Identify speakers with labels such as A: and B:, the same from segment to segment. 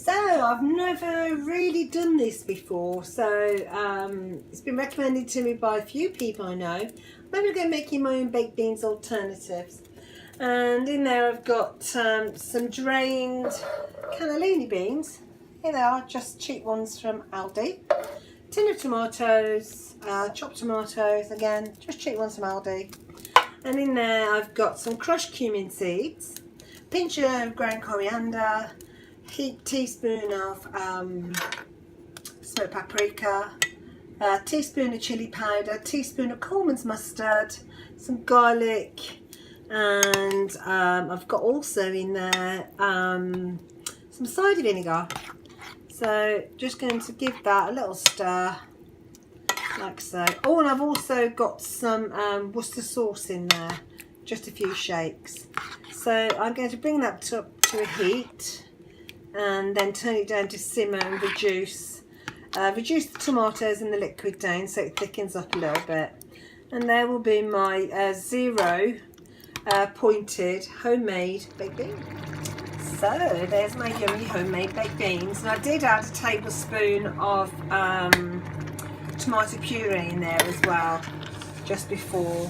A: So I've never really done this before, so it's been recommended to me by a few people I know. I'm going to go making my own baked beans alternatives. And in there I've got some drained cannelloni beans. Here they are, just cheap ones from Aldi. Tin of tomatoes, chopped tomatoes, again, just cheap ones from Aldi. And in there I've got some crushed cumin seeds, pinch of ground coriander, heaped teaspoon of smoked paprika, a teaspoon of chilli powder, teaspoon of colmans mustard, some garlic, and I've got also in there some cider vinegar. So just going to give that a little stir, like so. Oh, and I've also got some Worcester sauce in there, just a few shakes. So I'm going to bring that up to a heat and then turn it down to simmer and reduce the tomatoes and the liquid down so it thickens up a little bit. And there will be my zero pointed homemade baked beans. So there's my yummy homemade baked beans, and I did add a tablespoon of tomato puree in there as well just before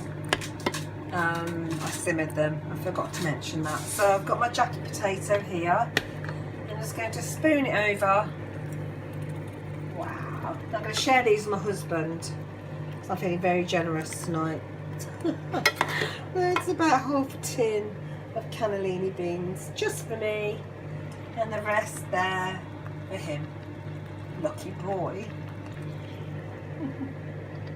A: I simmered them. I forgot to mention that. So I've got my jacket potato here. I'm just going to spoon it over. Wow. I'm going to share these with my husband because I'm feeling very generous tonight. It's about half a tin of cannellini beans just for me, and the rest there for him. Lucky boy.